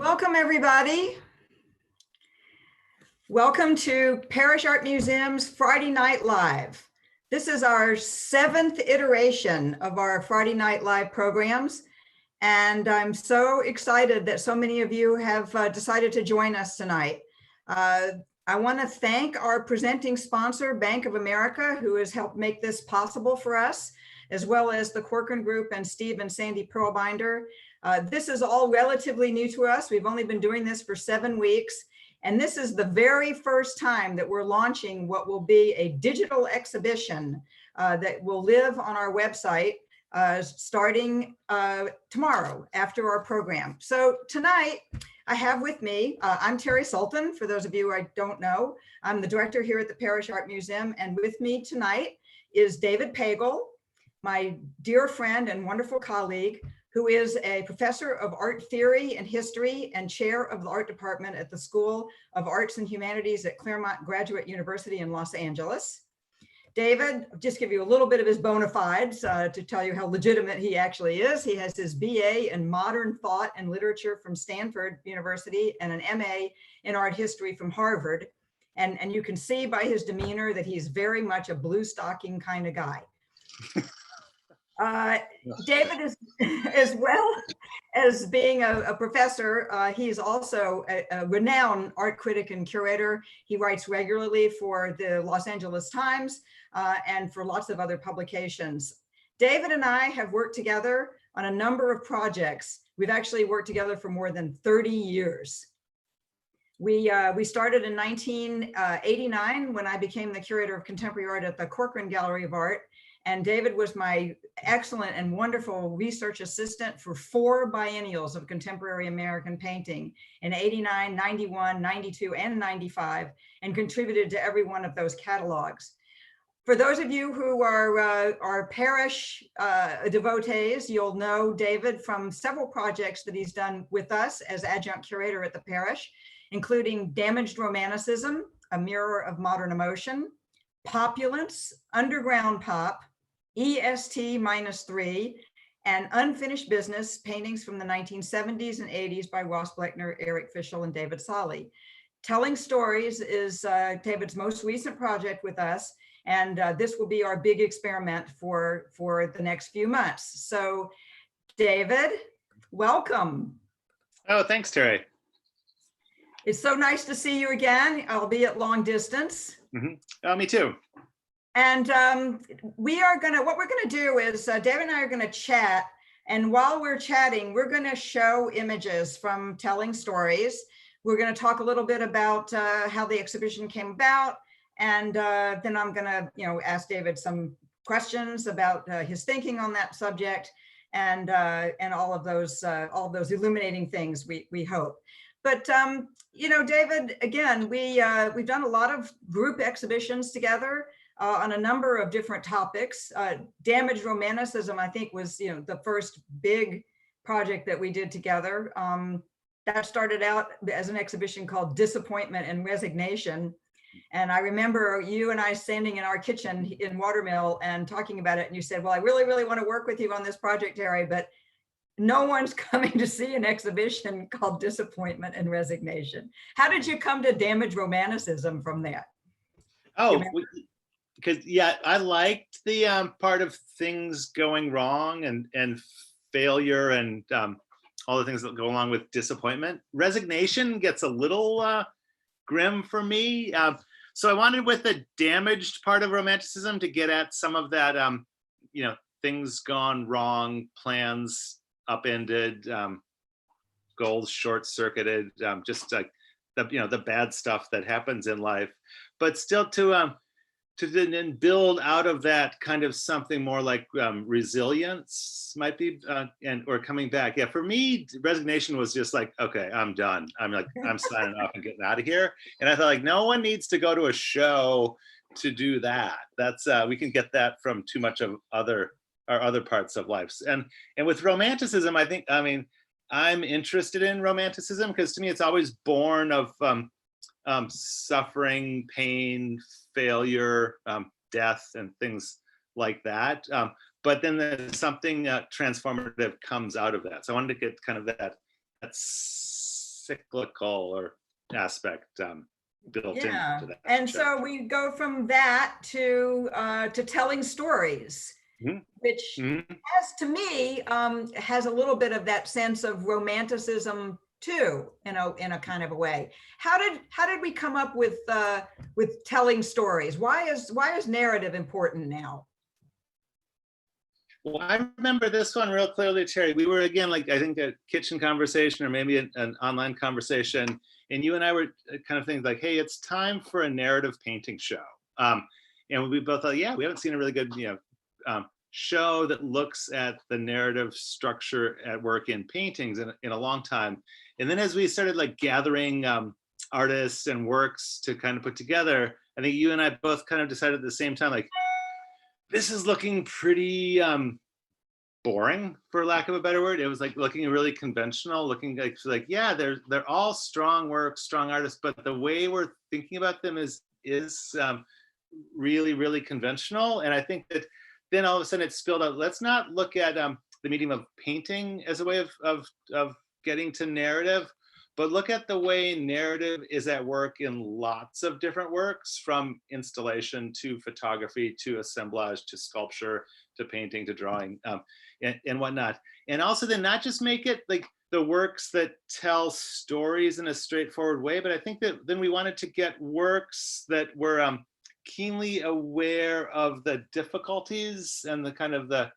Welcome, everybody. Welcome to Parish Art Museum's Friday Night Live. This is our 7th iteration of our Friday Night Live programs, and I'm so excited that so many of you have decided to join us tonight. I want to thank our presenting sponsor, Bank of America, who has helped make this possible for us, as well as the Corcoran Group and Steve and Sandy Pearlbinder. This is all relatively new to us. We've only been doing this for 7 weeks. And this is the very first time that we're launching what will be a digital exhibition that will live on our website starting tomorrow after our program. So tonight I have with me, I'm Terrie Sultan, for those of you I don't know. I'm the director here at the Parish Art Museum, and with me tonight is David Pagel, my dear friend and wonderful colleague, who is a professor of art theory and history and chair of the art department at the School of Arts and Humanities at Claremont Graduate University in Los Angeles. David, just give you a little bit of his bona fides to tell you how legitimate he actually is. He has his BA in modern thought and literature from Stanford University and an MA in art history from Harvard. And you can see by his demeanor that he's very much a blue stocking kind of guy. David is, as well as being a professor, he's also a renowned art critic and curator. He writes regularly for the Los Angeles Times and for lots of other publications. David and I have worked together on a number of projects. We've actually worked together for more than 30 years. We started in 1989 when I became the curator of contemporary art at the Corcoran Gallery of Art. And David was my excellent and wonderful research assistant for 4 biennials of contemporary American painting in 89, 91, 92, and 95, and contributed to every one of those catalogs. For those of you who are parish devotees, you'll know David from several projects that he's done with us as adjunct curator at the parish, including Damaged Romanticism, A Mirror of Modern Emotion, Populence, Underground Pop, EST-3, and Unfinished Business, paintings from the 1970s and 80s by Ross Bleckner, Eric Fischel, and David Solly. Telling Stories is David's most recent project with us, and this will be our big experiment for the next few months. So, David, welcome. Oh, thanks, Terrie. It's so nice to see you again, albeit long distance. Mm-hmm. Oh, me too. And what we're gonna do is David and I are gonna chat. And while we're chatting, we're gonna show images from Telling Stories. We're gonna talk a little bit about how the exhibition came about. And then I'm gonna, ask David some questions about his thinking on that subject and all of those illuminating things we hope. But David, again, we've done a lot of group exhibitions together on a number of different topics. Damaged Romanticism, I think, was the first big project that we did together. That started out as an exhibition called Disappointment and Resignation. And I remember you and I standing in our kitchen in Watermill and talking about it. And you said, well, I really, really want to work with you on this project, Terrie, but no one's coming to see an exhibition called Disappointment and Resignation. How did you come to Damaged Romanticism from that? Oh, because I liked the part of things going wrong and failure and all the things that go along with disappointment. Resignation gets a little grim for me. So I wanted, with the damaged part of romanticism, to get at some of that, things gone wrong, plans upended, goals short-circuited, just like the bad stuff that happens in life, but still to then build out of that kind of something more like resilience might be, or coming back. Yeah, for me, resignation was just like, okay, I'm done. I'm signing off and getting out of here. And I thought, like, no one needs to go to a show to do that. That's we can get that from too much of other parts of life. And with romanticism, I'm interested in romanticism because to me it's always born of suffering, pain, failure, death, and things like that. But then there's something transformative comes out of that. So I wanted to get kind of that cyclical or aspect built Yeah, into that. and chapter. so we go from that to telling stories, Mhm. which Mhm. has, to me, has a little bit of that sense of romanticism too, in a kind of a way. How did we come up with telling stories? Why is narrative important now? Well, I remember this one real clearly, Terrie. We were, again, like, I think a kitchen conversation or maybe an online conversation, and you and I were kind of thinking like, hey, it's time for a narrative painting show. And we both thought, yeah, we haven't seen a really good, show that looks at the narrative structure at work in paintings in a long time. And then as we started like gathering artists and works to kind of put together, I think you and I both kind of decided at the same time, like, this is looking pretty boring, for lack of a better word. It was like looking really conventional, looking like yeah, they're all strong works, strong artists, but the way we're thinking about them is really, really conventional. And I think that then all of a sudden it spilled out. Let's not look at the medium of painting as a way of getting to narrative, but look at the way narrative is at work in lots of different works, from installation to photography to assemblage to sculpture to painting to drawing and whatnot. And also then not just make it like the works that tell stories in a straightforward way, but I think that then we wanted to get works that were keenly aware of the difficulties and the kind of the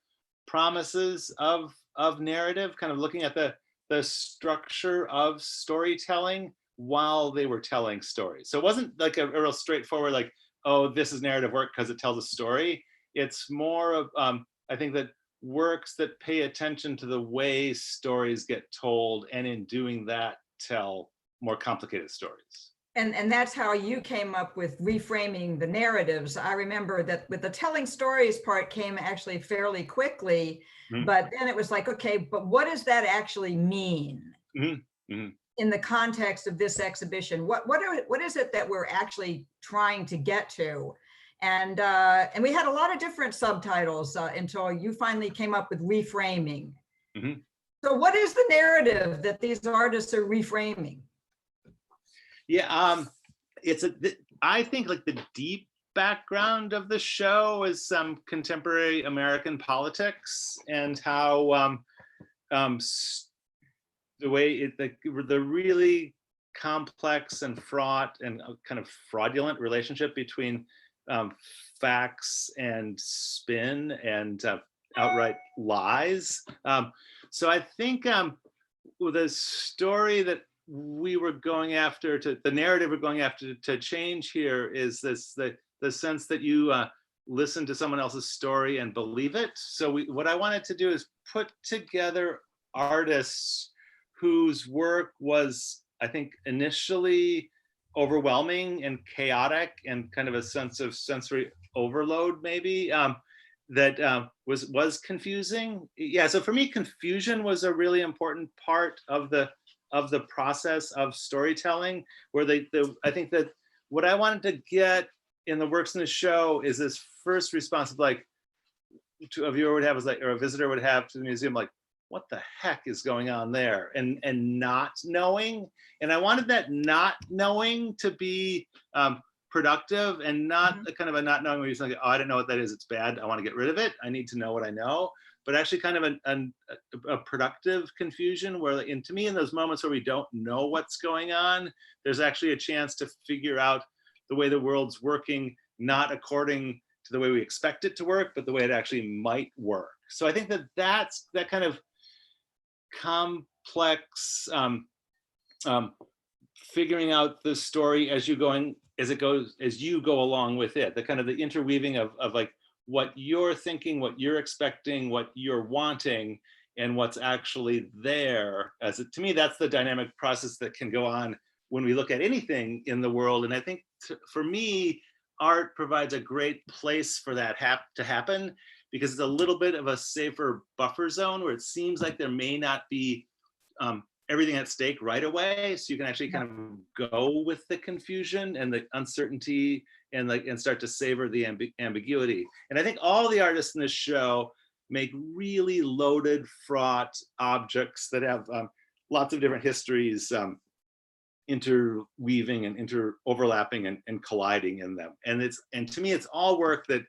promises of narrative, kind of looking at the structure of storytelling while they were telling stories. So it wasn't like a real straightforward, like, oh, this is narrative work because it tells a story. It's more of, I think that works that pay attention to the way stories get told, and in doing that, tell more complicated stories. And that's how you came up with reframing the narratives. I remember that with the telling stories part came actually fairly quickly, but then it was like, okay, but what does that actually mean in the context of this exhibition? What is it that we're actually trying to get to? And we had a lot of different subtitles until you finally came up with reframing. So what is the narrative that these artists are reframing? Yeah, I think like the deep background of the show is some contemporary American politics and how the way the really complex and fraught and kind of fraudulent relationship between facts and spin and outright lies. So I think the story that we were going after, the narrative we're going after to change here is the sense that you listen to someone else's story and believe it. So what I wanted to do is put together artists whose work was, I think, initially overwhelming and chaotic and kind of a sense of sensory overload, maybe, that was confusing. Yeah, so for me, confusion was a really important part of the process of storytelling, where I think that what I wanted to get in the works in the show is this first response of like, a viewer would have is like, or a visitor would have to the museum, like, what the heck is going on there? And not knowing. And I wanted that not knowing to be productive, and not a kind of a not knowing where you're like, oh, I don't know what that is, it's bad, I want to get rid of it, I need to know what I know. But actually kind of a productive confusion, where, to me, in those moments where we don't know what's going on, there's actually a chance to figure out the way the world's working, not according to the way we expect it to work, but the way it actually might work. So I think that that's that kind of complex figuring out the story as you go along with it, the kind of the interweaving of like what you're thinking, what you're expecting, what you're wanting, and what's actually there. To me, that's the dynamic process that can go on when we look at anything in the world. And I think for me, art provides a great place for that to happen, because it's a little bit of a safer buffer zone where it seems like there may not be everything at stake right away. So you can actually kind of go with the confusion and the uncertainty and start to savor the ambiguity. And I think all the artists in this show make really loaded, fraught objects that have lots of different histories interweaving and overlapping and colliding in them. And to me, it's all work that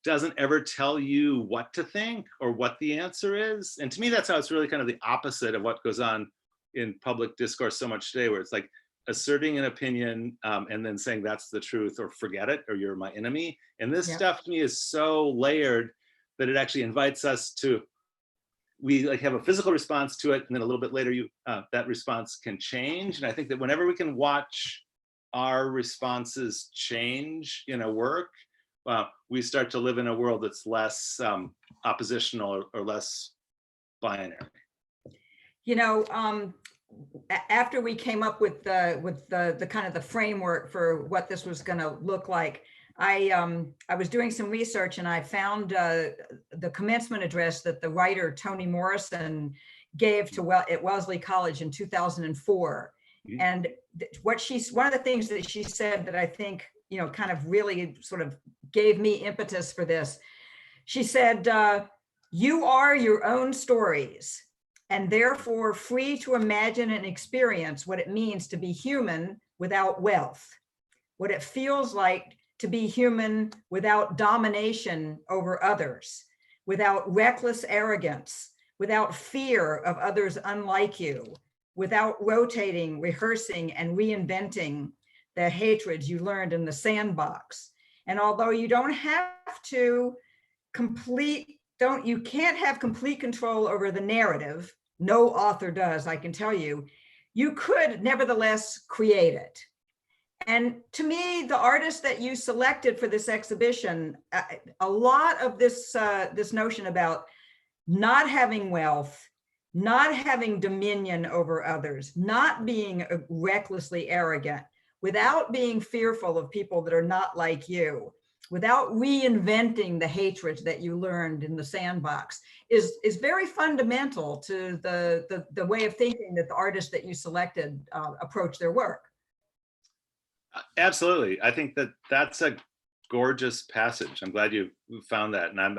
doesn't ever tell you what to think or what the answer is. And to me, that's how it's really kind of the opposite of what goes on in public discourse so much today, where it's like asserting an opinion and then saying that's the truth, or forget it, or you're my enemy. And this stuff to me is so layered that it actually invites us to, we like have a physical response to it, and then a little bit later that response can change. And I think that whenever we can watch our responses change in a work, we start to live in a world that's less oppositional or less binary. You know, after we came up with the kind of the framework for what this was going to look like, I was doing some research, and I found the commencement address that the writer Toni Morrison gave to at Wellesley College in 2004. Mm-hmm. And one of the things that she said that I think, you know, kind of really sort of gave me impetus for this. She said, "You are your own stories, and therefore free to imagine and experience what it means to be human without wealth, what it feels like to be human without domination over others, without reckless arrogance, without fear of others unlike you, without rotating, rehearsing, and reinventing the hatreds you learned in the sandbox. And although you don't have to you can't have complete control over the narrative, no author does, I can tell you, you could nevertheless create it." And to me, the artists that you selected for this exhibition, a lot of this this notion about not having wealth, not having dominion over others, not being recklessly arrogant, without being fearful of people that are not like you, without reinventing the hatred that you learned in the sandbox, is very fundamental to the way of thinking that the artists that you selected approach their work. Absolutely. I think that that's a gorgeous passage. I'm glad you found that. And I'm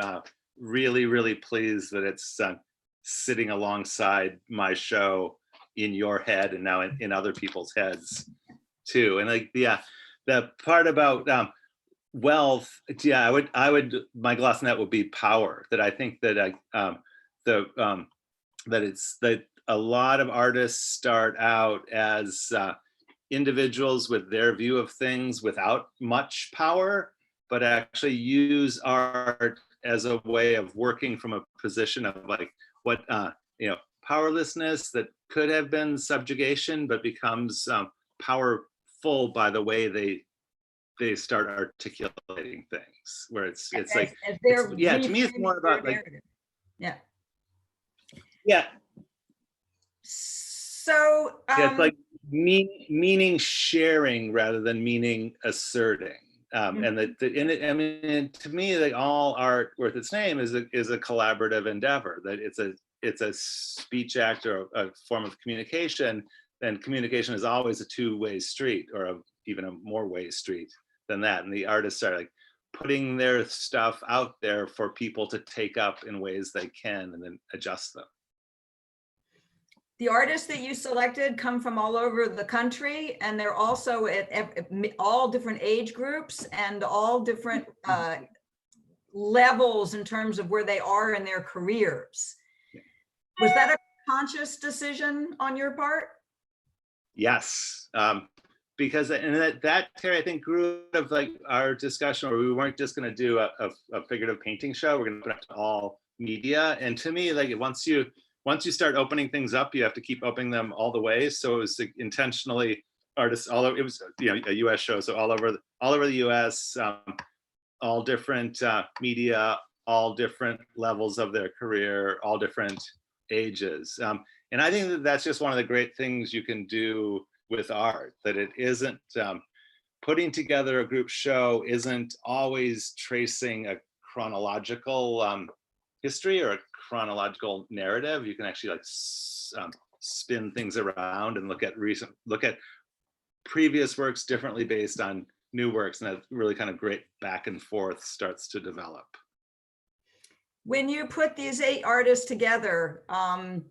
really, really pleased that it's sitting alongside my show in your head and now in other people's heads too. And like, the part about wealth, I would, my gloss on that would be power. That I think that that a lot of artists start out as individuals with their view of things without much power, but actually use art as a way of working from a position of like what powerlessness that could have been subjugation, but becomes powerful by the way they start articulating things. Where it's like to me it's more about like So it's like meaning sharing rather than meaning asserting. And I mean, to me, like all art worth its name is a collaborative endeavor. That it's a speech act or a form of communication. Then communication is always a two-way street, or even a more-way street than that. And the artists are like putting their stuff out there for people to take up in ways they can, and then adjust them. The artists that you selected come from all over the country, and they're also at all different age groups and all different levels in terms of where they are in their careers. Was that a conscious decision on your part? Yes, because that Terrie, I think, grew out of like our discussion where we weren't just going to do a figurative painting show. We're going to put it to all media. And to me, like once you start opening things up, you have to keep opening them all the way. So it was like, intentionally artists all over. It was a U.S. show, so all over the U.S. All different media, all different levels of their career, all different ages. And I think that that's just one of the great things you can do with art. That it isn't putting together a group show isn't always tracing a chronological history or a chronological narrative. You can actually like spin things around and look at previous works differently based on new works, and that really kind of great back and forth starts to develop. When you put these 8 artists together,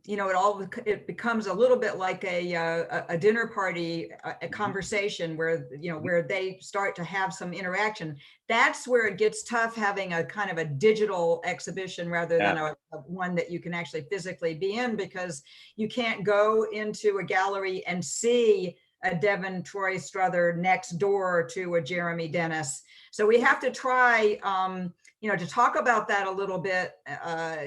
you know, it becomes a little bit like a dinner party, a conversation where, you know, where they start to have some interaction. That's where it gets tough, having a kind of a digital exhibition rather than a one that you can actually physically be in, because you can't go into a gallery and see a Devin Troy Strother next door to a Jeremy Dennis. So we have to try, you know, to talk about that a little bit,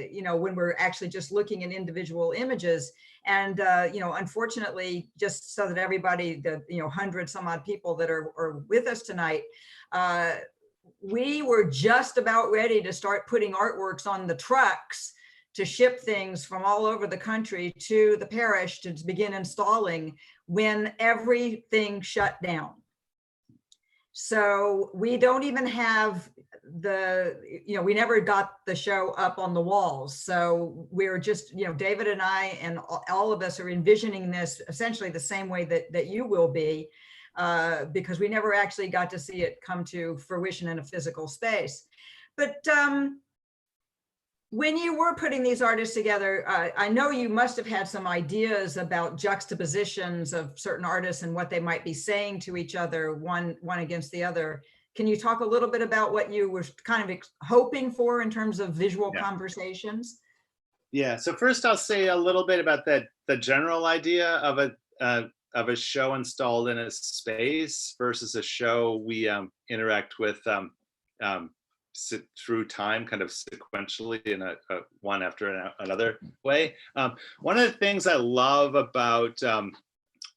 you know, when we're actually just looking at individual images. And, you know, unfortunately, just so that everybody, the, you know, 100 some odd people that are with us tonight, we were just about ready to start putting artworks on the trucks to ship things from all over the country to the parish to begin installing when everything shut down. So we don't even have you know, we never got the show up on the walls. So we're just, you know, David and I and all of us are envisioning this essentially the same way that you will be, because we never actually got to see it come to fruition in a physical space. But when you were putting these artists together, I know you must have had some ideas about juxtapositions of certain artists and what they might be saying to each other, one against the other. Can you talk a little bit about what you were kind of hoping for in terms of visual conversations? Yeah, so first I'll say a little bit about the general idea of a show installed in a space versus a show we interact with through time, kind of sequentially in a one after another way. One of the things I love about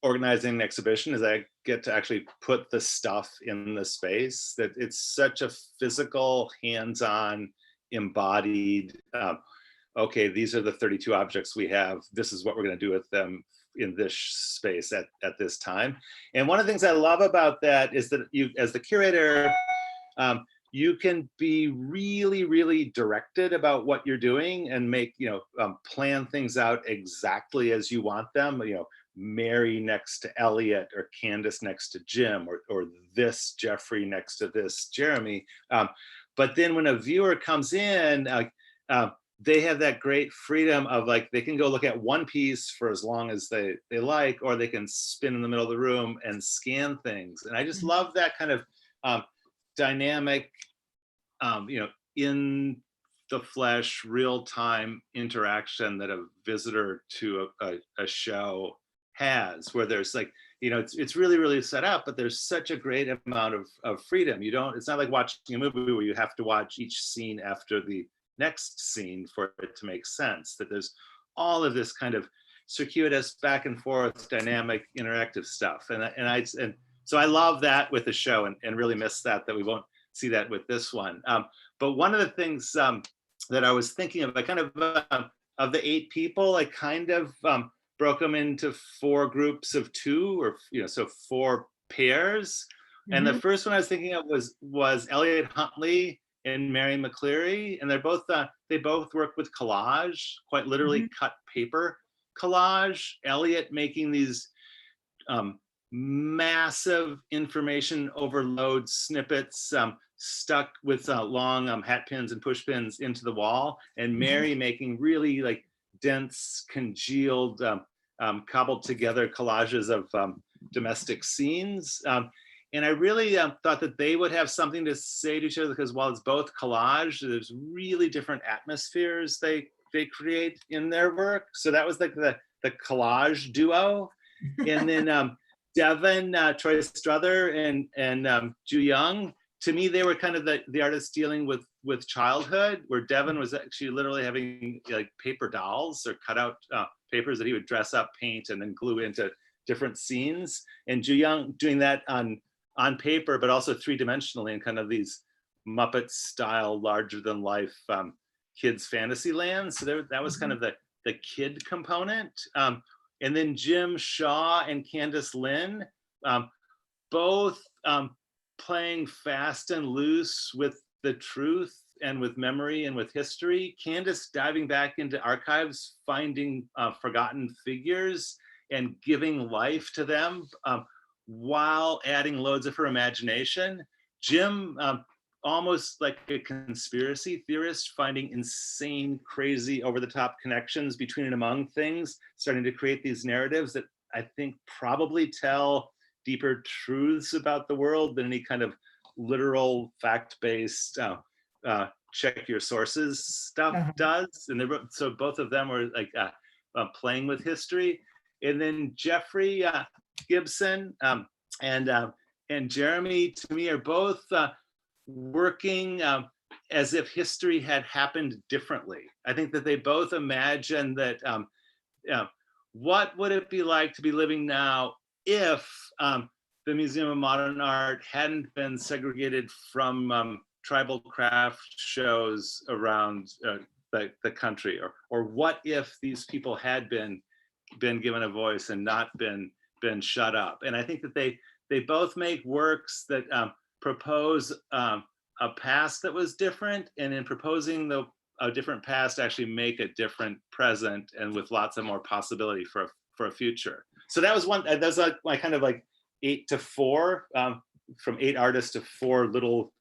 organizing an exhibition is I get to actually put the stuff in the space, that it's such a physical, hands-on, embodied, okay, these are the 32 objects we have. This is what we're going to do with them in this space at this time. And one of the things I love about that is that you, as the curator, you can be really, really directed about what you're doing and make, you know, plan things out exactly as you want them. You know, Mary next to Elliott, or Candice next to Jim, or this Jeffrey next to this Jeremy. But then when a viewer comes in, they have that great freedom of, like, they can go look at one piece for as long as they like, or they can spin in the middle of the room and scan things. And I just love that kind of dynamic, you know, in the flesh, real-time interaction that a visitor to a show has, where there's, like, you know, it's really, really set up, but there's such a great amount of freedom. You don't, it's not like watching a movie where you have to watch each scene after the next scene for it to make sense, that there's all of this kind of circuitous back and forth dynamic interactive stuff. And so I love that with the show, and really miss that we won't see that with this one. But one of the things that I was thinking of, I kind of the 8 people, I kind of broke them into 4 groups of 2, or, you know, so 4 pairs. And the first one I was thinking of was Elliott Hundley and Mary McCleary, and they both work with collage, quite literally cut paper collage. Elliott making these massive information overload snippets stuck with long hat pins and push pins into the wall, and Mary making really, like, dense, congealed, cobbled together collages of domestic scenes. And I really thought that they would have something to say to each other, because while it's both collage, there's really different atmospheres they create in their work. So that was like the collage duo. And then Devin, Troy Strother, and JooYoung, to me, they were kind of the artists dealing with childhood, where Devin was actually literally having, like, paper dolls or cut out papers that he would dress up, paint, and then glue into different scenes. And JooYoung doing that on paper, but also 3-dimensionally in kind of these Muppet style, larger than life kids fantasy lands. So that was kind of the kid component. And then Jim Shaw and Candice Lin, both playing fast and loose with the truth and with memory and with history. Candice diving back into archives, finding forgotten figures and giving life to them, while adding loads of her imagination. Jim almost like a conspiracy theorist, finding insane, crazy, over-the-top connections between and among things, starting to create these narratives that I think probably tell deeper truths about the world than any kind of literal, fact-based, check your sources stuff does. And so both of them were like playing with history. And then Jeffrey Gibson and Jeremy, to me, are both working as if history had happened differently. I think that they both imagine that what would it be like to be living now if the Museum of Modern Art hadn't been segregated from tribal craft shows around the country, or what if these people had been given a voice and not been shut up. And I think that they both make works that propose a past that was different, and in proposing a different past, actually make a different present, and with lots of more possibility for a future. So that was one. That's like kind of like 8 to 4, from 8 artists to 4 little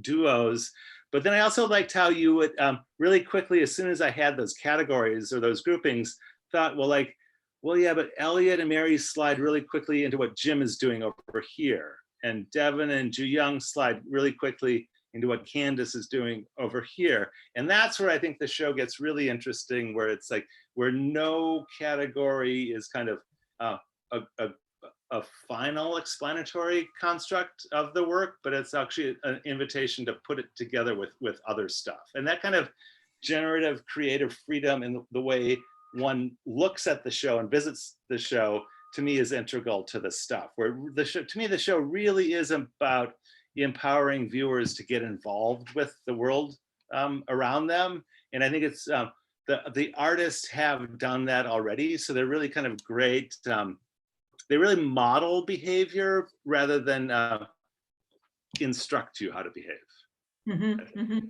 duos. But then I also liked how you would really quickly, as soon as I had those categories or those groupings, thought, well, yeah, but Elliott and Mary slide really quickly into what Jim is doing over here. And Devin and JooYoung slide really quickly into what Candice is doing over here. And that's where I think the show gets really interesting, where it's like, where no category is kind of a final explanatory construct of the work, but it's actually an invitation to put it together with other stuff. And that kind of generative creative freedom in the way one looks at the show and visits the show, to me, is integral to the stuff. Where the show, to me, the show really is about empowering viewers to get involved with the world around them. And I think it's the artists have done that already, so they're really kind of great. They really model behavior rather than instruct you how to behave.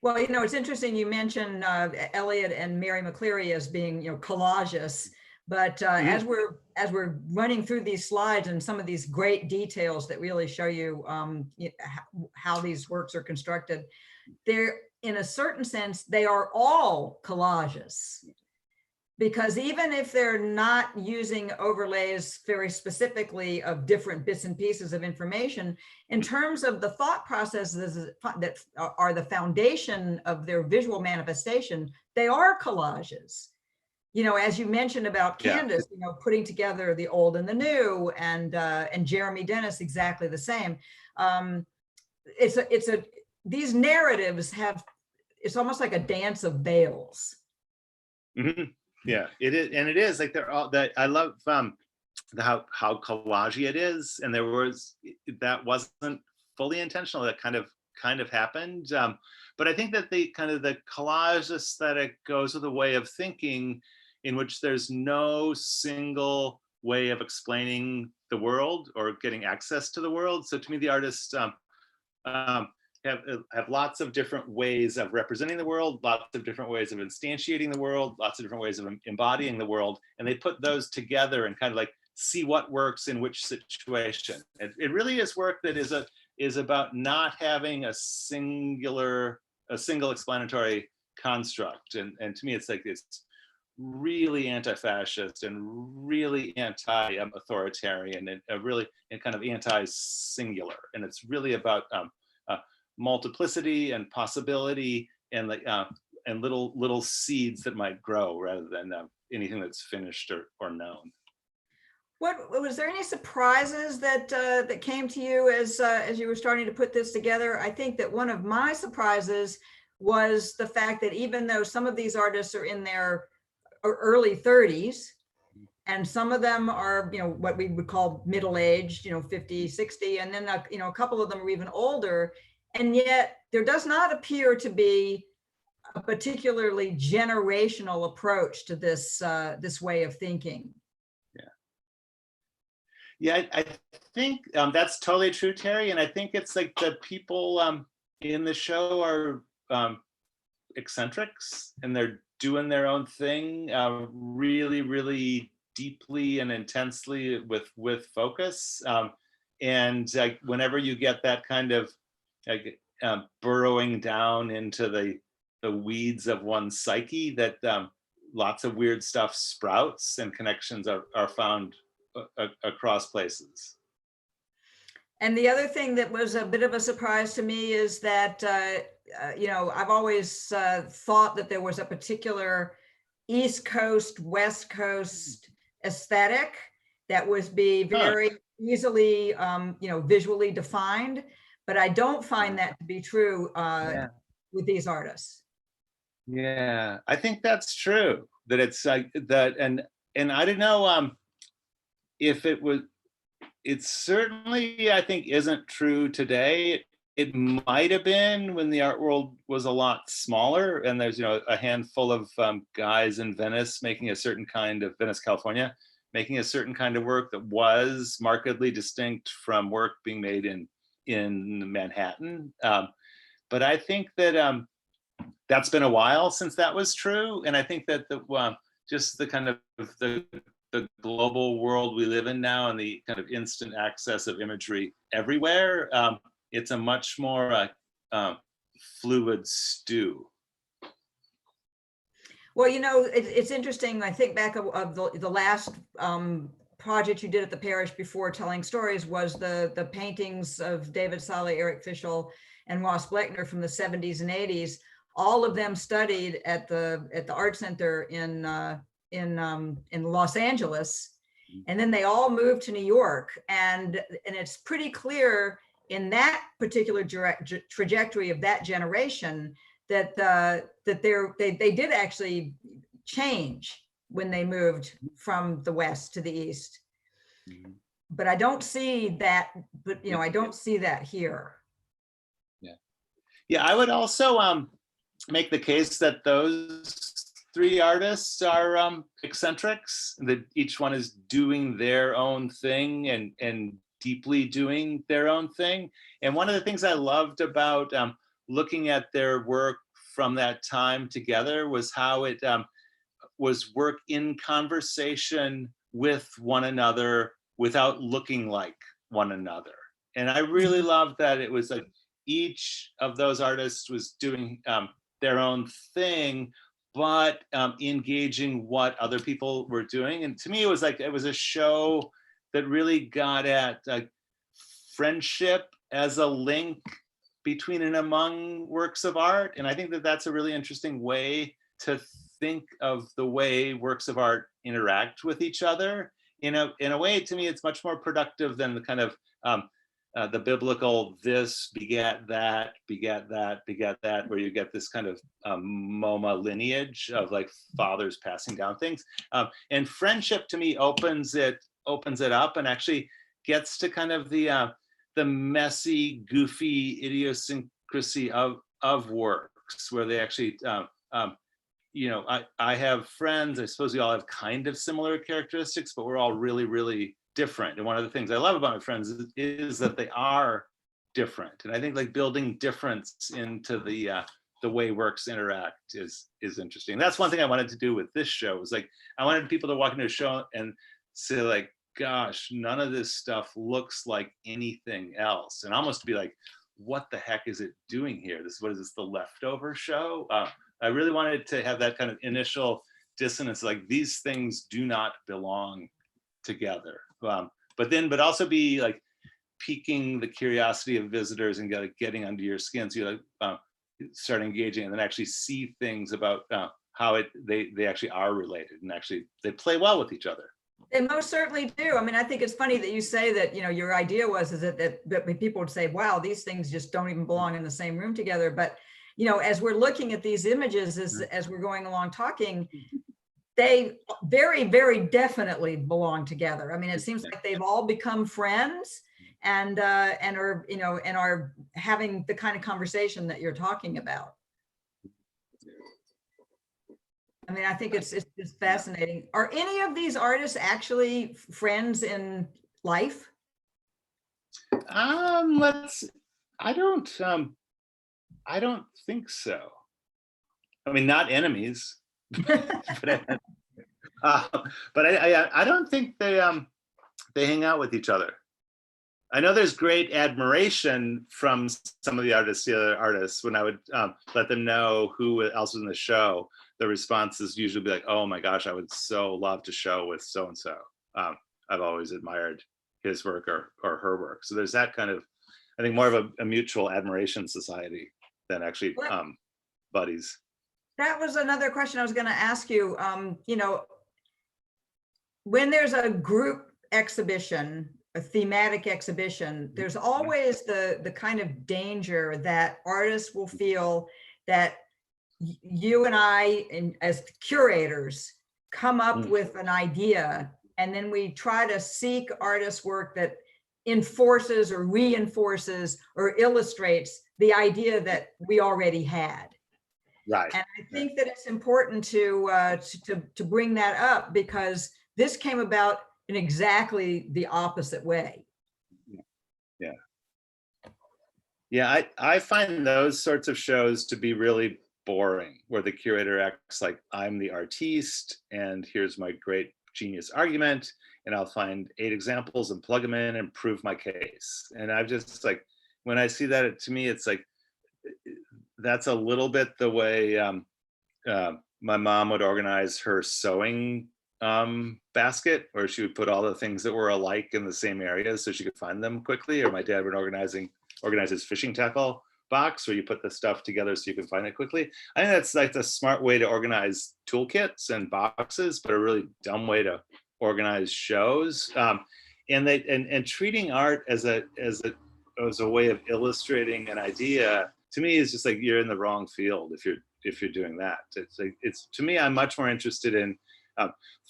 Well, it's interesting you mentioned Elliott and Mary McCleary as being, collages, but as we're running through these slides and some of these great details that really show you how these works are constructed, they're, in a certain sense, they are all collages. Because even if they're not using overlays very specifically of different bits and pieces of information, in terms of the thought processes that are the foundation of their visual manifestation, they are collages. As you mentioned about Candice, putting together the old and the new, and Jeremy Dennis exactly the same. These narratives it's almost like a dance of veils. Yeah, it is, and it is like they're all that. I love how collagey it is, and that wasn't fully intentional. That kind of happened, but I think that the collage aesthetic goes with a way of thinking in which there's no single way of explaining the world or getting access to the world. So to me, the artists have lots of different ways of representing the world, lots of different ways of instantiating the world, lots of different ways of embodying the world, and they put those together and kind of like see what works in which situation. It really is work that is about not having a single explanatory construct, and to me it's really anti-fascist and really anti-authoritarian and really kind of anti-singular, and it's really about multiplicity and possibility and and little seeds that might grow rather than anything that's finished or known. Was there any surprises that came to you as you were starting to put this together? I think that one of my surprises was the fact that even though some of these artists are in their early 30s, and some of them are, what we would call middle-aged, 50, 60, and then a couple of them are even older. And yet there does not appear to be a particularly generational approach to this way of thinking. Yeah, I think that's totally true, Terrie. And I think it's like the people in the show are eccentrics, and they're doing their own thing really, really deeply and intensely with focus. And whenever you get that kind of burrowing down into the weeds of one's psyche, that lots of weird stuff sprouts and connections are found across places. And the other thing that was a bit of a surprise to me is that, I've always thought that there was a particular East Coast, West Coast aesthetic that would be very easily, visually defined, but I don't find that to be true with these artists. Yeah, I think that's true. That it's like that, and I don't know if it was. It certainly, I think, isn't true today. It might have been when the art world was a lot smaller, and there's a handful of guys in Venice making a certain kind of Venice, California, making a certain kind of work that was markedly distinct from work being made in Manhattan. But I think that that's been a while since that was true, and I think that just the kind of the global world we live in now and the kind of instant access of imagery everywhere, it's a much more fluid stew. Well, it's interesting. I think back of the last project you did at the parish before telling stories was the paintings of David Saleh, Eric Fischel, and Ross Bleckner from the 70s and 80s. All of them studied at the Art Center in Los Angeles, and then they all moved to New York. And it's pretty clear in that particular trajectory of that generation that they did actually change when they moved from the West to the East. Mm-hmm. But I don't see that. But I don't see that here. Yeah, I would also make the case that those three artists are eccentrics, that each one is doing their own thing and deeply doing their own thing. And one of the things I loved about looking at their work from that time together was how it was work in conversation with one another without looking like one another. And I really loved that it was like each of those artists was doing their own thing, but engaging what other people were doing. And to me, it was a show that really got at friendship as a link between and among works of art. And I think that that's a really interesting way to think of the way works of art interact with each other. In a way, to me, it's much more productive than the kind of the biblical this begat that, where you get this kind of MoMA lineage of like fathers passing down things. And friendship to me opens it up and actually gets to kind of the messy, goofy idiosyncrasy of works, where they actually, I have friends, I suppose we all have kind of similar characteristics, but we're all really, really different. And one of the things I love about my friends is that they are different. And I think like building difference into the way works interact is interesting. And that's one thing I wanted to do with this show, was like, I wanted people to walk into a show and say like, gosh, none of this stuff looks like anything else. And almost to be like, what the heck is it doing here? What is this, the leftover show? I really wanted to have that kind of initial dissonance, like these things do not belong together. But also be like piquing the curiosity of visitors and getting under your skin, so you start engaging and then actually see things about how they actually are related, and actually they play well with each other. They most certainly do. I mean, I think it's funny that you say that, your idea was that people would say, wow, these things just don't even belong in the same room together. But, as we're looking at these images, as we're going along talking, they very, very definitely belong together. I mean, it seems like they've all become friends and are having the kind of conversation that you're talking about. I mean, I think it's fascinating. Are any of these artists actually friends in life? I don't think so. I mean, not enemies, but I don't think they hang out with each other. I know there's great admiration from some of the other artists. When I would let them know who else was in the show, the responses usually be like, "Oh my gosh, I would so love to show with so and so." I've always admired his work or her work. So there's that kind of, I think, more of a mutual admiration society than actually buddies. That was another question I was going to ask you. You know, when there's a group exhibition, a thematic exhibition, there's always the kind of danger that artists will feel that you and I, as curators, come up with an idea, and then we try to seek artists' work that enforces or reinforces or illustrates the idea that we already had. Right. And I think that it's important to bring that up, because this came about in exactly the opposite way. Yeah. Yeah, I find those sorts of shows to be really boring, where the curator acts like I'm the artiste and here's my great genius argument, and I'll find 8 examples and plug them in and prove my case. And I've just like, when I see that, to me, it's like, that's a little bit the way my mom would organize her sewing basket, where she would put all the things that were alike in the same areas so she could find them quickly. Or my dad would organize his fishing tackle box, where you put the stuff together so you can find it quickly. I think that's like a smart way to organize toolkits and boxes, but a really dumb way to organize shows. And treating art as a way of illustrating an idea, to me, is just like, you're in the wrong field if you're doing that. It's like, to me, I'm much more interested in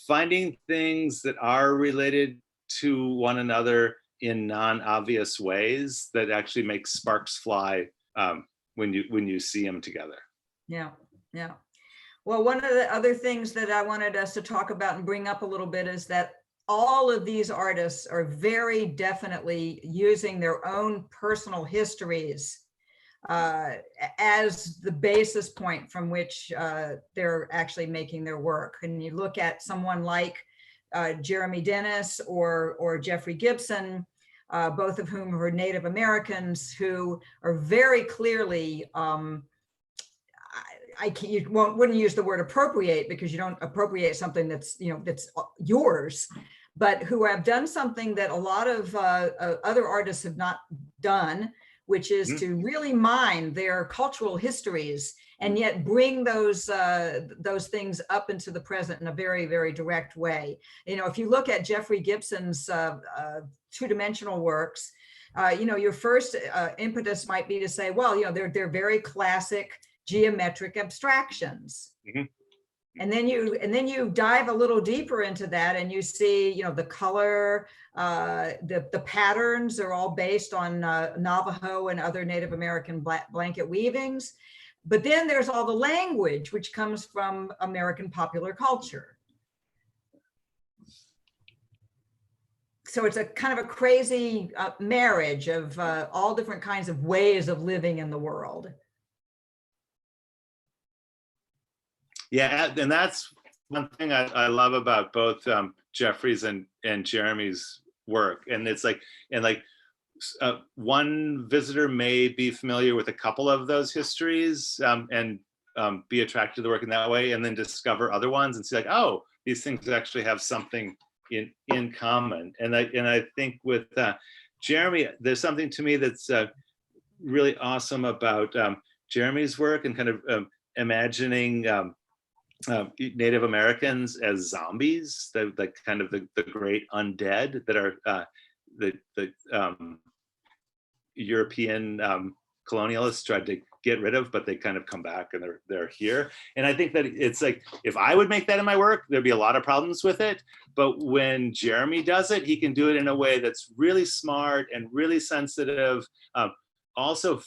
finding things that are related to one another in non-obvious ways that actually make sparks fly when you see them together. Yeah, yeah. Well, one of the other things that I wanted us to talk about and bring up a little bit is that all of these artists are very definitely using their own personal histories as the basis point from which they're actually making their work. And you look at someone like Jeremy Dennis or Jeffrey Gibson, both of whom are Native Americans, who are very clearly, wouldn't use the word appropriate, because you don't appropriate something that's yours, but who have done something that a lot of other artists have not done, which is to really mine their cultural histories and yet bring those things up into the present in a very, very direct way. You know, if you look at Jeffrey Gibson's two-dimensional works, your first impetus might be to say, well, they're very classic geometric abstractions. And then you dive a little deeper into that, and you see, the color, the patterns are all based on Navajo and other Native American blanket weavings. But then there's all the language, which comes from American popular culture. So it's a kind of a crazy marriage of all different kinds of ways of living in the world. Yeah, and that's one thing I love about both Jeffrey's and Jeremy's work. And it's like, one visitor may be familiar with a couple of those histories and be attracted to the work in that way, and then discover other ones and see like, oh, these things actually have something in common. And I think with Jeremy, there's something to me that's really awesome about Jeremy's work, and kind of imagining Native Americans as zombies, the kind of the great undead that are the European colonialists tried to get rid of, but they kind of come back and they're here. And I think that it's like, if I would make that in my work, there'd be a lot of problems with it. But when Jeremy does it, he can do it in a way that's really smart and really sensitive, also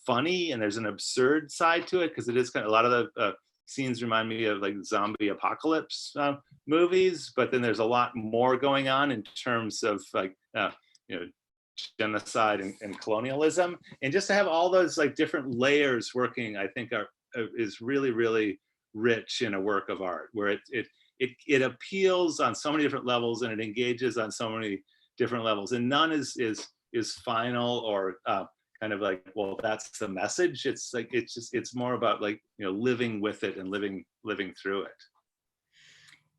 funny, and there's an absurd side to it, because it is kind of, a lot of the scenes remind me of like zombie apocalypse movies, but then there's a lot more going on in terms of like genocide and colonialism, and just to have all those like different layers working, I think is really, really rich in a work of art, where it appeals on so many different levels, and it engages on so many different levels, and none is final or kind of like, well, that's the message. It's like, it's more about like, living with it and living through it.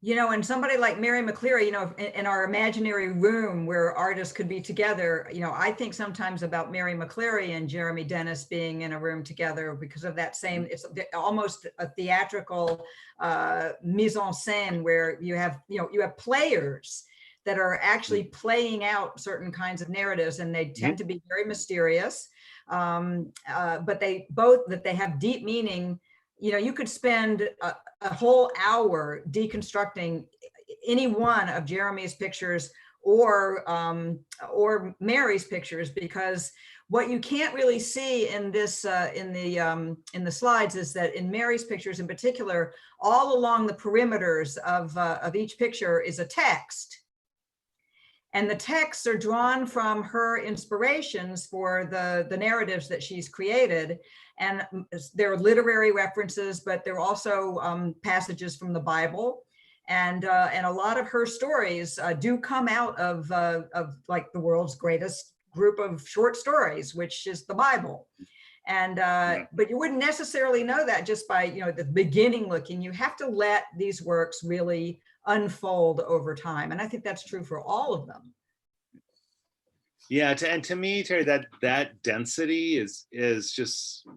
And somebody like Mary McCleary, in our imaginary room where artists could be together, I think sometimes about Mary McCleary and Jeremy Dennis being in a room together because of that same, it's almost a theatrical mise en scène where you have players that are actually playing out certain kinds of narratives, and they tend to be very mysterious, but they have deep meaning. You could spend a whole hour deconstructing any one of Jeremy's pictures or Mary's pictures, because what you can't really see in this in the slides is that in Mary's pictures in particular, all along the perimeters of each picture is a text. And the texts are drawn from her inspirations for the narratives that she's created. And there are literary references, but there are also passages from the Bible. And a lot of her stories do come out of like the world's greatest group of short stories, which is the Bible. And but you wouldn't necessarily know that just by the beginning looking. You have to let these works really unfold over time, and I think that's true for all of them. Yeah, and to me, Terrie, that density is just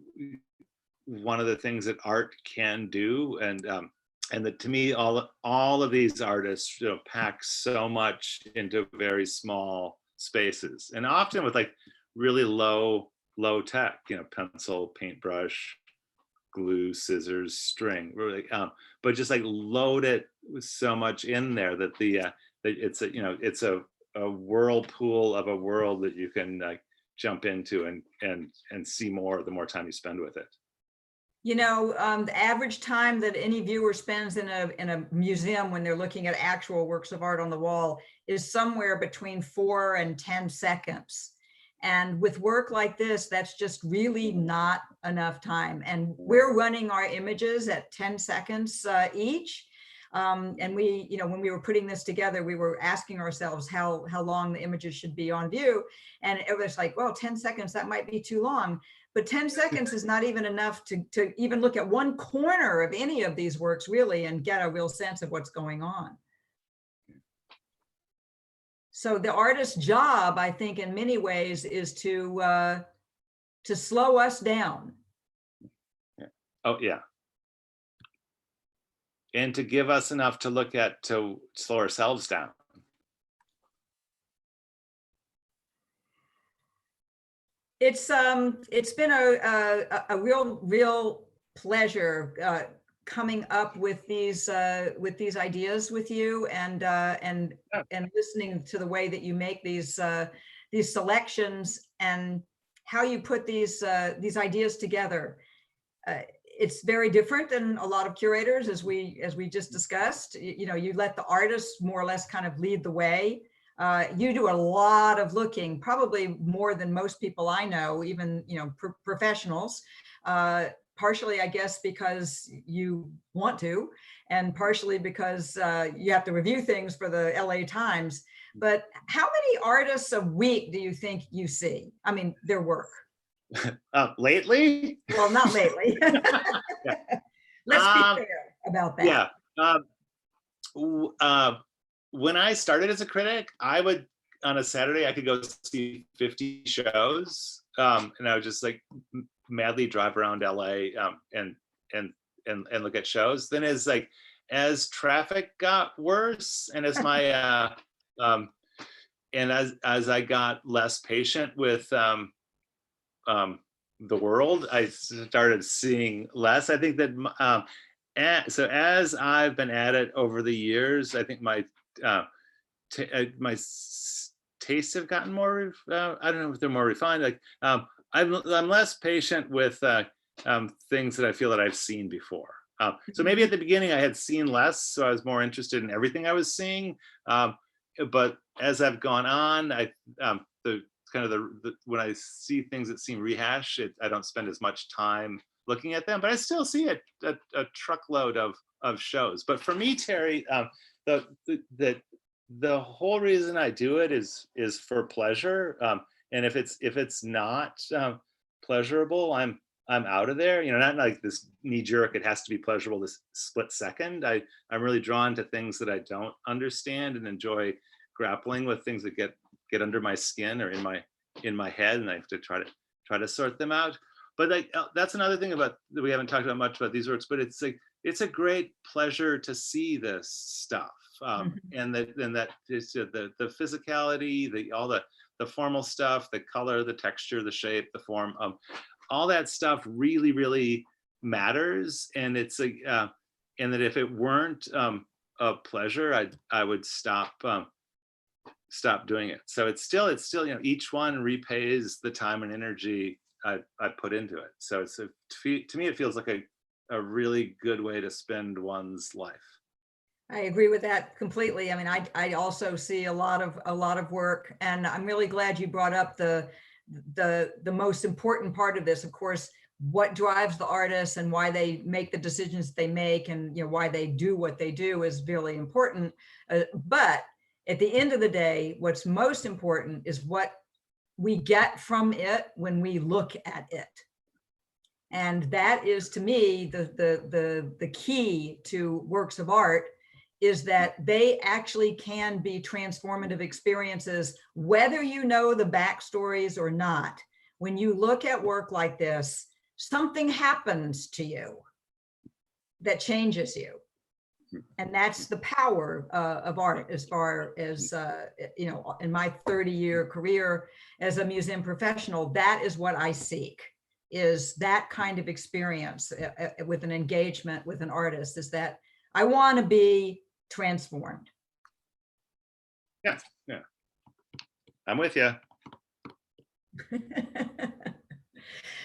one of the things that art can do, and that to me, all of these artists pack so much into very small spaces, and often with like really low tech, pencil, paintbrush, glue, scissors, string, really, but just like load it with so much in there that that it's a whirlpool of a world that you can jump into and see more the more time you spend with it. The average time that any viewer spends in a museum when they're looking at actual works of art on the wall is somewhere between 4 and 10 seconds. And with work like this, that's just really not enough time. And we're running our images at 10 seconds each. And we, when we were putting this together, we were asking ourselves how long the images should be on view. And it was like, well, 10 seconds, that might be too long. But 10 seconds is not even enough to even look at one corner of any of these works really and get a real sense of what's going on. So the artist's job, I think, in many ways, is to slow us down. Oh, yeah. And to give us enough to look at to slow ourselves down. It's been a real pleasure coming up with these ideas with you, and listening to the way that you make these selections and how you put these ideas together. It's very different than a lot of curators, as we just discussed. You let the artists more or less kind of lead the way. You do a lot of looking, probably more than most people I know, even professionals. Partially, I guess, because you want to, and partially because you have to review things for the LA Times. But how many artists a week do you think you see? I mean, their work. Lately? Well, not lately. Yeah. Let's be fair about that. Yeah. When I started as a critic, I would, on a Saturday, I could go see 50 shows, and I would just like madly drive around LA and look at shows. Then as traffic got worse, and as my and as I got less patient with the world, I started seeing less. I think that so as I've been at it over the years, I think my tastes have gotten more. I don't know if they're more refined. Like I'm less patient with things that I feel that I've seen before. So maybe at the beginning I had seen less, so I was more interested in everything I was seeing. But as I've gone on, when I see things that seem rehashed, I don't spend as much time looking at them. But I still see a truckload of shows. But for me, Terrie, the whole reason I do it is for pleasure. And if it's not pleasurable, I'm out of there. You know, not like this knee jerk, it has to be pleasurable this split second. I'm really drawn to things that I don't understand and enjoy grappling with things that get under my skin or in my head, and I have to try to sort them out. But like that's another thing about that we haven't talked about much about these works, but it's like it's a great pleasure to see this stuff. And that is the physicality, all the formal stuff, the color, the texture, the shape, the form, all that stuff really, really matters. And it's like, and that if it weren't a pleasure, I would stop doing it. So it's still, you know, each one repays the time and energy I put into it. So it's to me, it feels like a really good way to spend one's life. I agree with that completely. I mean, I also see a lot of work, and I'm really glad you brought up the most important part of this. Of course, what drives the artists and why they make the decisions they make, and you know why they do what they do is really important. But at the end of the day, what's most important is what we get from it when we look at it. And that is, to me, the key to works of art, is that they actually can be transformative experiences, whether you know the backstories or not. When you look at work like this, something happens to you that changes you. And that's the power of art, as far as, you know, in my 30-year career as a museum professional, that is what I seek, is that kind of experience with an engagement with an artist, is that I want to be transformed. Yeah, I'm with you.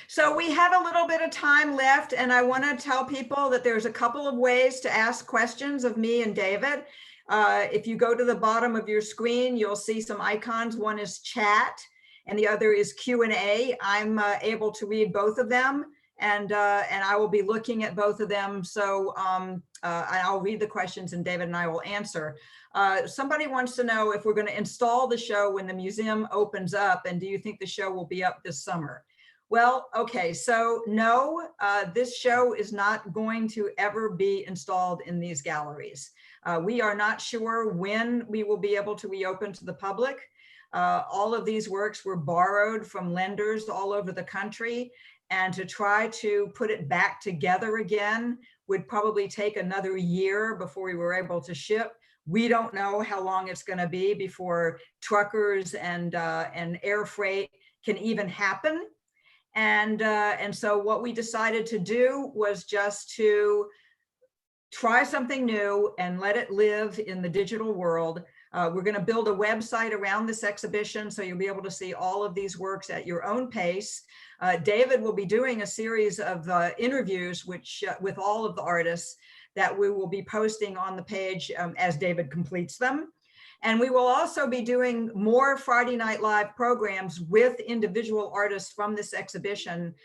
So we have a little bit of time left, and I want to tell people that there's a couple of ways to ask questions of me and David. If you go to the bottom of your screen, you'll see some icons. One is chat and the other is Q&A. I'm able to read both of them, and I will be looking at both of them. So I'll read the questions and David and I will answer. Somebody wants to know if we're going to install the show when the museum opens up, and do you think the show will be up this summer? Well, okay, so no, this show is not going to ever be installed in these galleries. We are not sure when we will be able to reopen to the public. All of these works were borrowed from lenders all over the country, and to try to put it back together again would probably take another year before we were able to ship. We don't know how long it's going to be before truckers and air freight can even happen. And so what we decided to do was just to try something new and let it live in the digital world. We're going to build a website around this exhibition, so you'll be able to see all of these works at your own pace. David will be doing a series of interviews with all of the artists that we will be posting on the page as David completes them. And we will also be doing more Friday Night Live programs with individual artists from this exhibition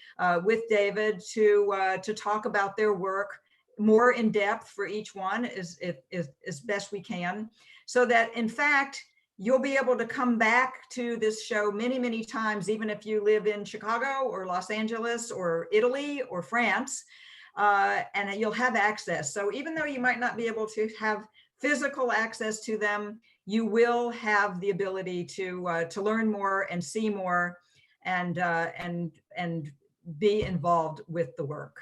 with David to talk about their work more in depth for each one as best we can, so that in fact, you'll be able to come back to this show many, many times, even if you live in Chicago or Los Angeles or Italy or France, and you'll have access. So even though you might not be able to have physical access to them, you will have the ability to learn more and see more and be involved with the work.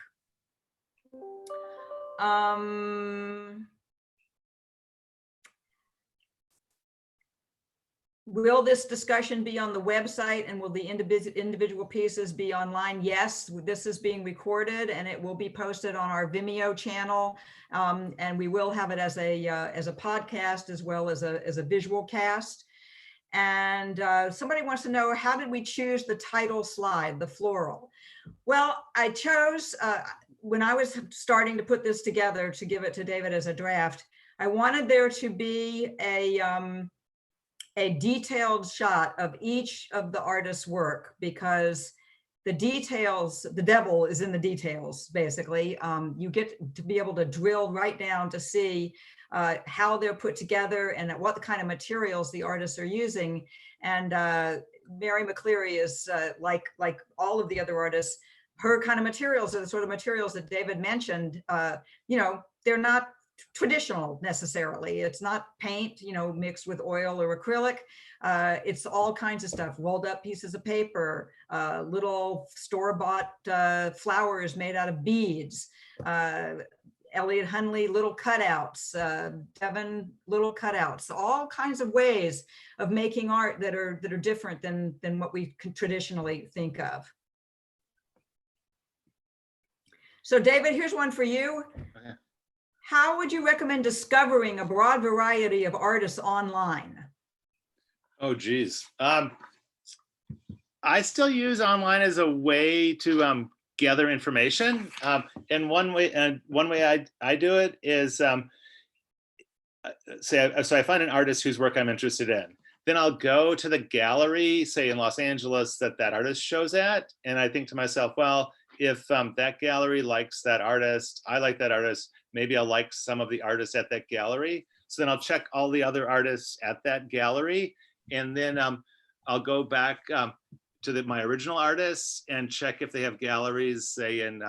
Will this discussion be on the website, and will the individual pieces be online? Yes, this is being recorded and it will be posted on our Vimeo channel, and we will have it as a podcast as well as a visual cast. And somebody wants to know, how did we choose the title slide, the floral? Well, I chose, when I was starting to put this together to give it to David as a draft, I wanted there to be a detailed shot of each of the artist's work, because the details, the devil is in the details, basically. You get to be able to drill right down to see how they're put together and what kind of materials the artists are using. And Mary McCleary is like all of the other artists, her kind of materials are the sort of materials that David mentioned. They're not traditional necessarily. It's not paint, mixed with oil or acrylic. It's all kinds of stuff, rolled up pieces of paper, little store-bought flowers made out of beads, Elliott Hundley little cutouts, Devin little cutouts, all kinds of ways of making art that are different than what we can traditionally think of. So David, here's one for you. Okay. How would you recommend discovering a broad variety of artists online? Oh, geez. I still use online as a way to gather information. And one way I do it is, so I find an artist whose work I'm interested in. Then I'll go to the gallery, say in Los Angeles, that artist shows at. And I think to myself, well, if that gallery likes that artist, I like that artist, maybe I'll like some of the artists at that gallery. So then I'll check all the other artists at that gallery. And then I'll go back to my original artists and check if they have galleries, say in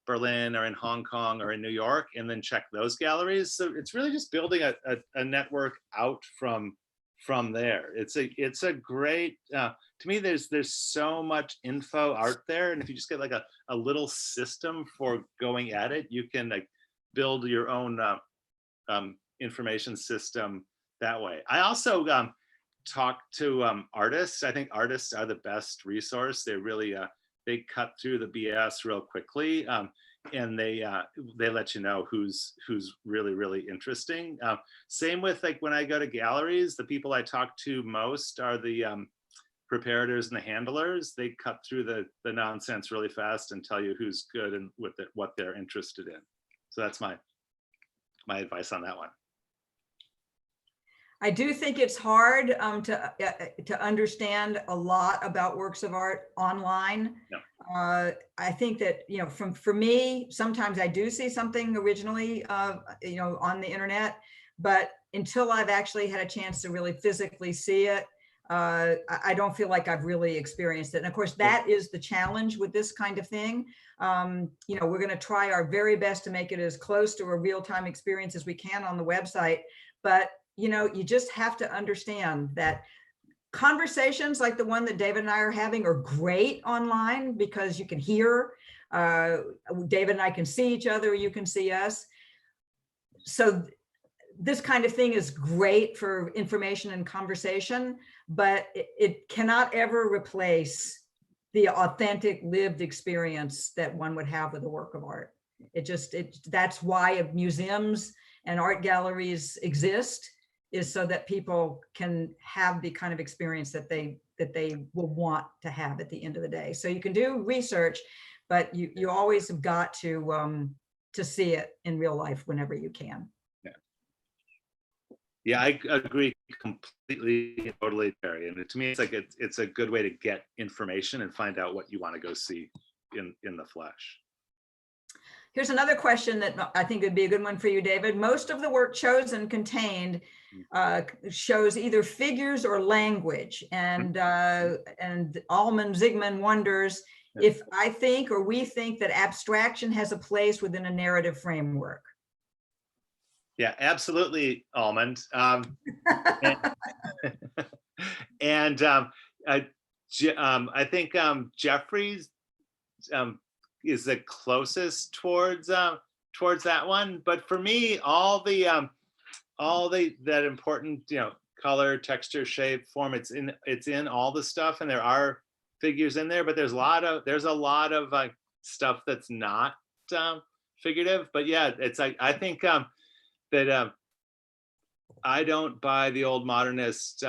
Berlin or in Hong Kong or in New York, and then check those galleries. So it's really just building a network out from there. It's a great, to me, there's so much info out there. And if you just get like a little system for going at it, you can like build your own information system that way. I also talk to artists. I think artists are the best resource. They really, they cut through the BS real quickly. And they let you know who's really, really interesting. Same with like when I go to galleries, the people I talk to most are the preparators and the handlers. They cut through the nonsense really fast and tell you who's good and what they're interested in. So that's my advice on that one. I do think it's hard to understand a lot about works of art online. Yeah. I think that, for me, sometimes I do see something originally, on the internet, but until I've actually had a chance to really physically see it, I don't feel like I've really experienced it. And of course, that is the challenge with this kind of thing. We're going to try our very best to make it as close to a real-time experience as we can on the website, but you just have to understand that conversations like the one that David and I are having are great online because you can hear, David and I can see each other, you can see us. So this kind of thing is great for information and conversation, but it cannot ever replace the authentic lived experience that one would have with a work of art. That's why museums and art galleries exist, is so that people can have the kind of experience that they will want to have at the end of the day. So you can do research, but you always have got to see it in real life whenever you can. Yeah, I agree completely, totally, Terrie. And to me, it's a good way to get information and find out what you want to go see in the flesh. Here's another question that I think would be a good one for you, David. Most of the work chosen contained shows either figures or language. And Alman Zygmunt wonders if I think, or we think, that abstraction has a place within a narrative framework. Yeah, absolutely, Almond. And I think Jeffries is the closest towards that one. But for me, all that important, color, texture, shape, form, it's in all the stuff, and there are figures in there. But there's a lot of stuff that's not figurative. But yeah, it's like, I think that I don't buy the old modernist.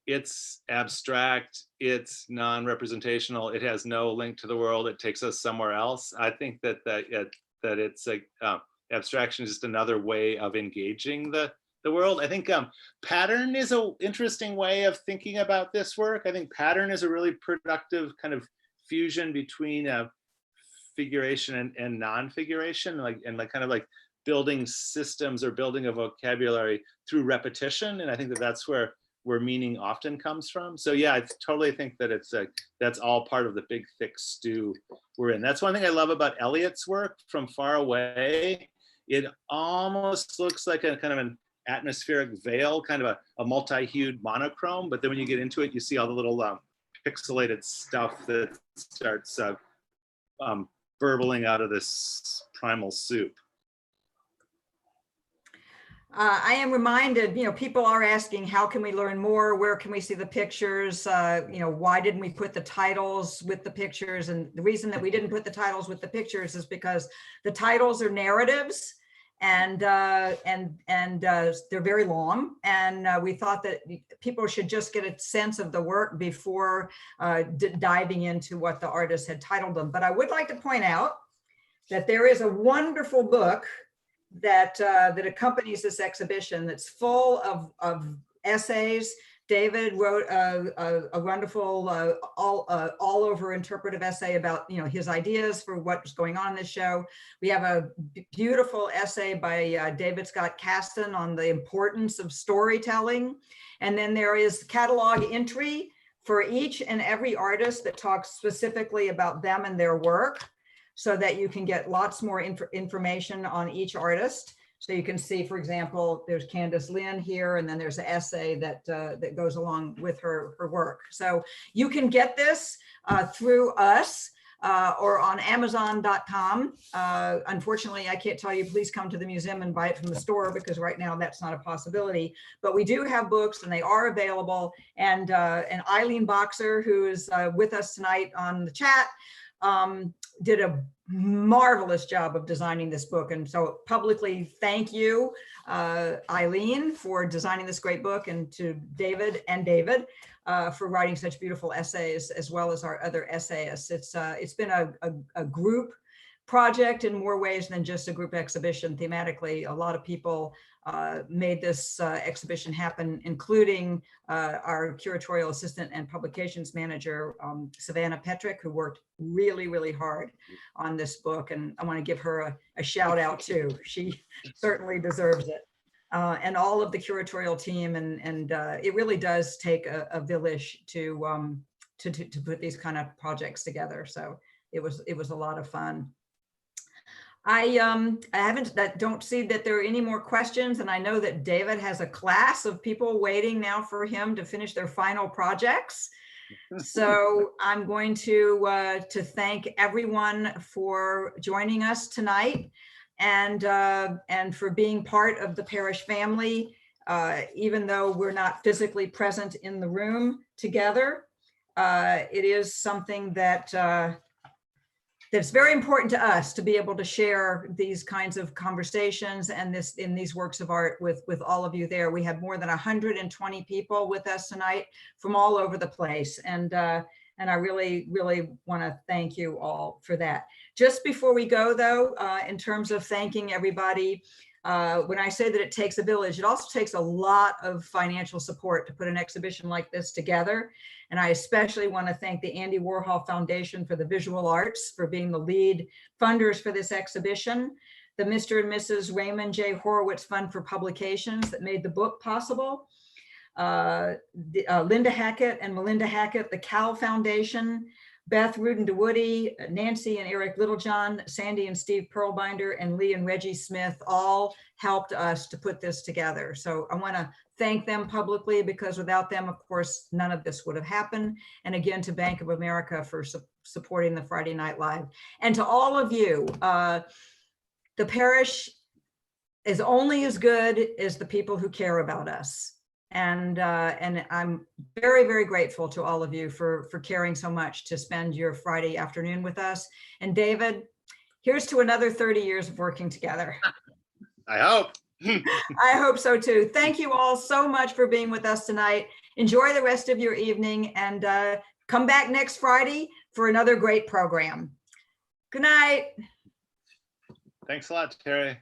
It's abstract, it's non-representational, it has no link to the world, it takes us somewhere else. I think that it's like abstraction is just another way of engaging the world. I think pattern is an interesting way of thinking about this work. I think pattern is a really productive kind of fusion between figuration and non-figuration, kind of like building systems or building a vocabulary through repetition. And I think that's where where meaning often comes from. So yeah, I totally think that that's all part of the big thick stew we're in. That's one thing I love about Elliott's work. From far away, it almost looks like a kind of an atmospheric veil, kind of a multi-hued monochrome. But then when you get into it, you see all the little pixelated stuff that starts burbling out of this primal soup. I am reminded, people are asking, how can we learn more? Where can we see the pictures? Why didn't we put the titles with the pictures? And the reason that we didn't put the titles with the pictures is because the titles are narratives, and they're very long. And we thought that people should just get a sense of the work before diving into what the artist had titled them. But I would like to point out that there is a wonderful book that accompanies this exhibition that's full of essays. David wrote a wonderful all over interpretive essay about his ideas for what's going on in this show. We have a beautiful essay by David Scott Caston on the importance of storytelling, and then there is catalog entry for each and every artist that talks specifically about them and their work, so that you can get lots more information on each artist. So you can see, for example, there's Candice Lin here, and then there's an essay that goes along with her work. So you can get this through us or on Amazon.com. Unfortunately, I can't tell you, please come to the museum and buy it from the store, because right now that's not a possibility. But we do have books, and they are available. And Eileen Boxer, who is with us tonight on the chat, did a marvelous job of designing this book. And so publicly, thank you, Eileen, for designing this great book, and to David for writing such beautiful essays, as well as our other essayists. It's been a group project in more ways than just a group exhibition. Thematically, a lot of people made this exhibition happen, including our curatorial assistant and publications manager, Savannah Petrick, who worked really, really hard on this book. And I want to give her a shout out too. She certainly deserves it. And all of the curatorial team, and it really does take a village to put these kind of projects together. So it was a lot of fun. I don't see that there are any more questions, and I know that David has a class of people waiting now for him to finish their final projects. So I'm going to thank everyone for joining us tonight, and for being part of the Parish family, even though we're not physically present in the room together. It is something that's very important to us to be able to share these kinds of conversations and in these works of art with all of you there. We have more than 120 people with us tonight from all over the place. And I really, really want to thank you all for that. Just before we go though, in terms of thanking everybody, when I say that it takes a village, it also takes a lot of financial support to put an exhibition like this together. And I especially want to thank the Andy Warhol Foundation for the Visual Arts for being the lead funders for this exhibition, the Mr. and Mrs. Raymond J. Horowitz Fund for Publications that made the book possible, Linda Hackett and Melinda Hackett, the Cal Foundation, Beth Rudin DeWoody, Nancy and Eric Littlejohn, Sandy and Steve Pearlbinder, and Lee and Reggie Smith all helped us to put this together. So I want to thank them publicly, because without them, of course, none of this would have happened. And again, to Bank of America for supporting the Friday Night Live. And to all of you, the parish is only as good as the people who care about us. And I'm very, very grateful to all of you for caring so much to spend your Friday afternoon with us. And David, here's to another 30 years of working together. I hope. I hope so too. Thank you all so much for being with us tonight. Enjoy the rest of your evening, and come back next Friday for another great program. Good night. Thanks a lot, Terrie.